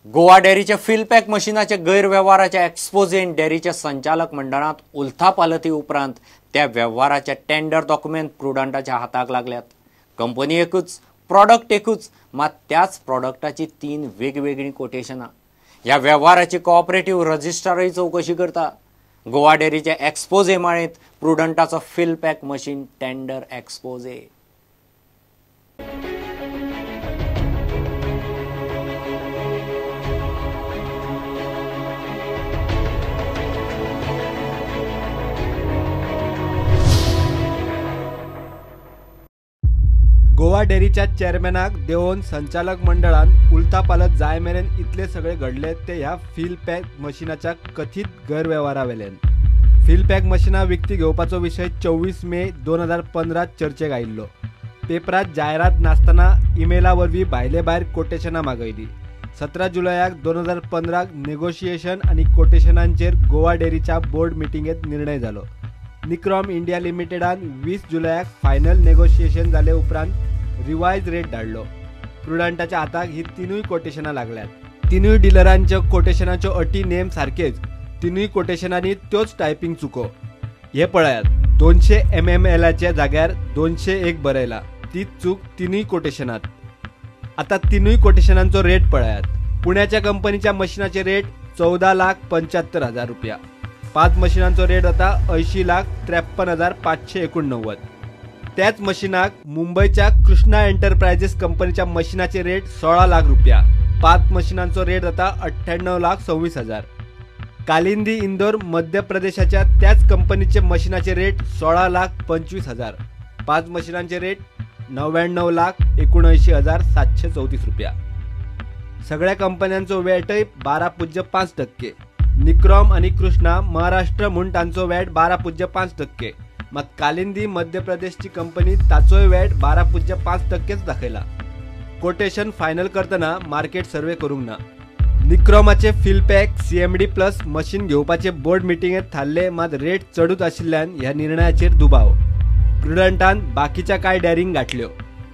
Goa डेअरीच्या fill pack मशीनाच्या गैरव्यवहाराच्या एक्सपोजेन डेअरीच्या संचालक मंडळात उलथापालथी उपरांत त्या व्यवहाराच्या टेंडर डॉक्युमेंट प्रुडंटाच्या हाताक लागल्यात। कंपनी एकूच, प्रॉडक्ट एकूच, मात त्याच प्रॉडक्टाची 3 वेगवेगळी कोटेशनां। ह्या व्यवहाराची कोऑपरेटिव्ह रजिस्ट्रारय चौकशी करता। गोवा डेअरीच्या एक्सपोजे माळेंत प्रुडंटाचो फिल पॅक मशीन टेंडर एक्सपोजे। गोवा डेअरीच्या चेअरमॅनाक देऊन संचालक मंडळान उलथापालथ जाय मेरेन इतले सगळे घडले ते ह्या फिल पॅक मशीनाच्या कथित गैरव्यवहारावेल्यान। फिल पॅक मशीना विकती घेवपाचो विशय 24 मे 2015 चर्चेक आयिल्लो। पेपरात जायरात नासतना ईमेला वरवीं भायले भायर कोटेशनां मागयली। 17 जुलयाक 2015 नेगोशिएशन आनी कोटेशनांचेर गोवा डेअरीच्या बोर्ड मिटिंगेत निर्णय जालो। निक्रॉम इंडिया लिमिटेडान 20 जुलयाक फायनल नेगोशिएशन जाले उपरांत रिवाइज रेट धाडलो। प्रुडंटाच्या हाताक ही 3 कोटेशनां लागल्यात। 3 डिलरांच्या कोटेशनाच्यो अटी नेम सारकेच, 3 कोटेशनांनी त्योच टायपिंग चुको। हे पळयात, 200 MMLच्या जाग्यार 201 बरयला, तीच चूक 3 कोटेशनांत। आता 3 कोटेशनांचो रेट पळयात। पुण्याच्या कंपनीच्या मशीनाचे रेट 14,75,000 रुपया। 5 मशीनांचो रेट जाता 80,53,589। त्याच मशीनाक मुंबईच्या कृष्णा एंटरप्राइजेस कंपनीच्या मशीनाचे रेट 16 लाख रुपया। 5 मशीनांचो रेट जाता 98,26,000। कालिंदी इंदोर मध्य प्रदेशाच्या त्याच कंपनीचे मशीनाचे रेट 16,25,000। 5 मशीनांचे रेट 99,79,734 रुपया। सगळ्या कंपन्यांचो वॅटय 12.5%। निक्रॉम आणि कृष्णा महाराष्ट्र म्हूण तांचो वॅट 12.5%, मात कालिंदी मध्य प्रदेशची कंपनी ताचोय वॅट 12.5%च दाखयला। कोटेशन फायनल करतना मार्केट सर्वे करूंक ना। निक्रॉमाचे fill pack CMD plus machine घेवपाचे बोर्ड मिटिंगेत थारले, मात रेट चडूच आशिल्ल्यान ह्या निर्णयाचेर दुबाव। प्रुडंटान बाकीच्या कांय डेअरींक गाठल्यो।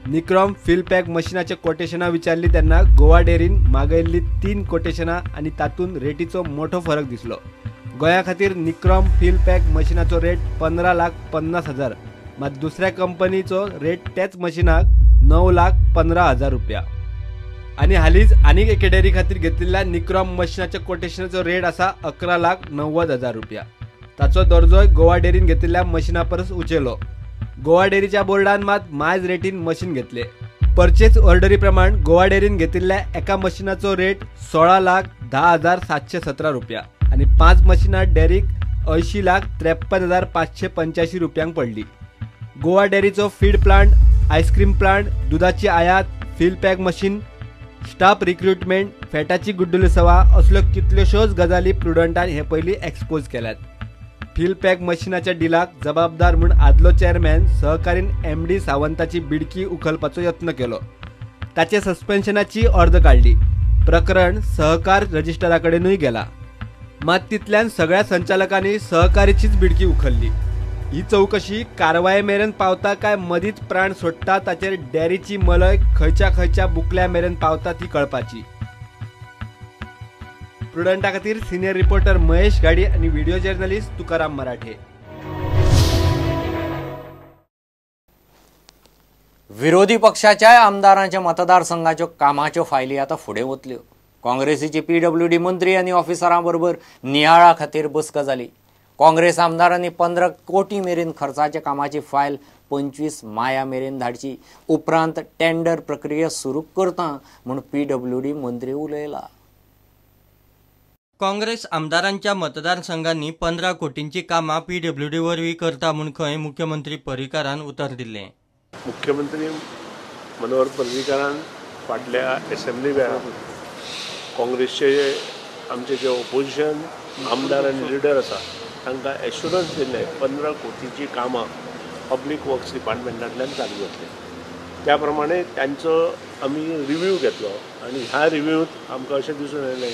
निक्रॉम फिल पॅक मशीनाचे कोटेशनां विचारली तेन्ना गोवा डेअरीन मागयल्ली 3 कोटेशनां आनी तातूंत रेटीचो मोठो फरक दिसलो। गोंया खातीर निक्रॉम फिल पॅक मशीनाचो रेट 15,50,000, मात दुसऱ्या कंपनीचो रेट त्याच मशीनाक 9,15,000 रुपया। आनी हालींच आनीक एके डेअरी खातीर घेतिल्ल्या निक्रॉम मशीनाच्या कोटेशनाचो रेट आसा 11,90,000 रुपया। ताचो दर्जोय गोवा डेअरीन घेतिल्ल्या मशीना परस उंचेलो। गोवा डेअरीच्या बोर्डान मात मायज रेटीन मशीन घेतले। परचेज ऑर्डरी प्रमाण गोवा डेअरीन घेतिल्ल्या एका मशीनाचो रेट 16,10,717 रुपया आनी 5 मशीनां डेअरीक 80,53,585 रुपयांक पडली। गोवा डेअरीचो फीड प्लांट, आईस्क्रीम प्लांट, दुधाची आयात, fill pack machine, staff recruitment, फॅटाची गुड्डुली सेवा असल्यो कितल्योशोच गजाली प्रुडंटान हे पयलीं एक्सपोज केल्यात। फिल पॅक मशीनाच्या डिलाक जबाबदार म्हूण आदलो चेअरमॅन सहकारीन MD सावंताची बिडकी उखलपाचो यत्न केलो। ताचे सस्पेन्शनाची अर्ज काडली। प्रकरण सहकार रजिस्ट्राराकडेनूय गेला, मात तितल्यान सगळ्या संचालकांनी सहकारीचीच बिडकी उखल्ली। ही चौकशी कारवाये मेरेन पावता काय मदींच प्राण सोडटा ताचेर डेअरीची मलय खंयच्या बुकल्या मेरेन पावता ती कळपाची। प्रुडंटा खातीर सिनियर रिपोर्टर महेश गाडी आणि व्हिडिओ जर्नलिस्ट तुकाराम मराठे। विरोधी पक्षाच्या आमदारांच्या मतदारसंघाच्यो कामाच्यो फायली आता फुडें वतल्यो। काँग्रेसीचे PWD मंत्री आनी ऑफिसरां बरोबर नियाळा खातीर बसका जाली। काँग्रेस आमदारांनी 15 कोटी मेरेन खर्चाच्या कामाची फायल 25 माया मेरेन धाडची। उपरांत टेंडर प्रक्रिया सुरू करता म्हूण PWD मंत्री उलयला। काँग्रेस आमदारांच्या मतदारसंघांनी 15 कोटींची कामां PWD वरवीं करता म्हूण खंय मुख्यमंत्री पर्रीकारान उतर दिलें। मुख्यमंत्री मनोहर पर्रीकारान फाटल्या असेंब्ली वेळार काँग्रेसचे आमचे जे ओपोजिशन आमदार आनी लिडर आसा तांकां एश्युरन्स दिले 15 कोटीची कामां पब्लीक वर्क्स डिपार्टमेंटांतल्यान चालू जातली। त्या प्रमाणे त्यांचो आमी रिव्ह्यू घेतलो आनी ह्या रिव्ह्यूत आमकां अशें दिसून येयलें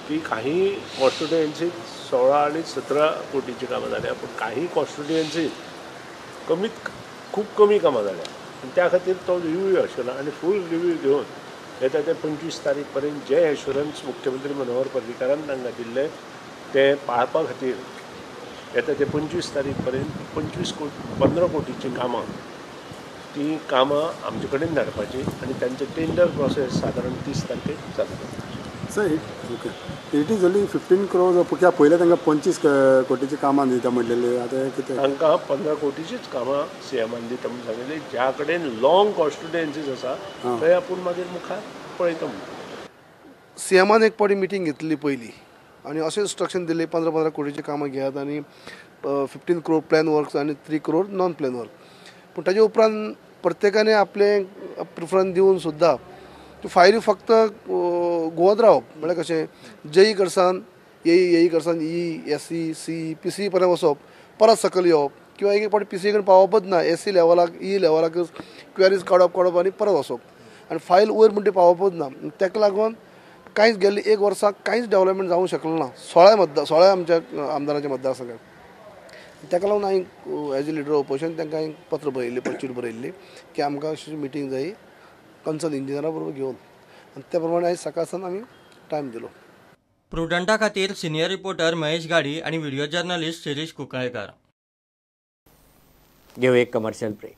की काही कॉन्स्टिट्युएन्सीत 16 आणि 17 कोटीची कामां जाल्या, पूण काही कॉन्स्टिट्युएन्सीत खूप कमी कामां जाल्या। त्या खातीर तो रिव्ह्यू आशिल्लो आनी फूल रिव्ह्यू घेवन येता ते 25 तारीख पर्यंत जे एश्युरन्स मुख्यमंत्री मनोहर पर्रीकारान तांकां दिल्ले ते पाळपा खातीर येता ते 25 तारीख पर्यंत 15 कोटीची कामां ती कामां आमचे कडेन धाडपाची आनी तांचे टेंडर प्रोसेस सादारण 30 तारखेक जाता. Sir okay it is only 15 crores कित्या पयले तांकां 25 कोटीची कामां दिता म्हणलेली आतां कितें तांकां 15 कोटीचीच कामां सीएमान दिता म्हणून सांगिल्ली. ज्या कडेन लॉंग कॉन्स्टिट्युएन्सीज आसा थंय आपूण मागीर मुखार पळयता म्हणून. सीएमान एक पावटी मिटींग घेतली पयली आनी अशें इंस्ट्रक्शन दिल्ली 15 कोटीची कामां घेयात आनी 15 crore प्लॅन वर्क्स आनी 3 crore नॉन प्लॅन वर्क. पूण ताजे उपरांत प्रत्येकाने आपलें प्रिफरन्स दिवन सुद्दां फायली फक्त घुवत रावप म्हळ्यार कशें जेई कडसान येई कडसान SE CE PC पर्यंत वचप परत सकयल येवप किंवा एक पावटी PC कडेन पावपच ना SC लेवलाक लेवलाक क्वेरीज काडप आनी परत वचप आनी फायल वयर म्हणटी पावपच ना. ताका लागून कांयच गेल्ली 1 वर्साक कांयच डेव्हलपमेंट जावंक शकलो ना 16 आमच्या आमदाराच्या मतदारसंघात. ताका लागून हांवें एज अ लिडर ऑपोजिशन तांकां हांवें पत्र बरयल्लें चिट बरयल्ली की आमकां अशी मिटींग जाय कन्सर्न इंजिनियरा बरोबर घेवन आनी त्या प्रमाणे आयज सकाळसान आमी टायम दिलो. प्रुडंटा खातीर सिनियर रिपोर्टर महेश गाडी आणि व्हिडिओ जर्नलिस्ट शिरीष कुंकळेकर. घेऊ एक कमर्शियल ब्रेक.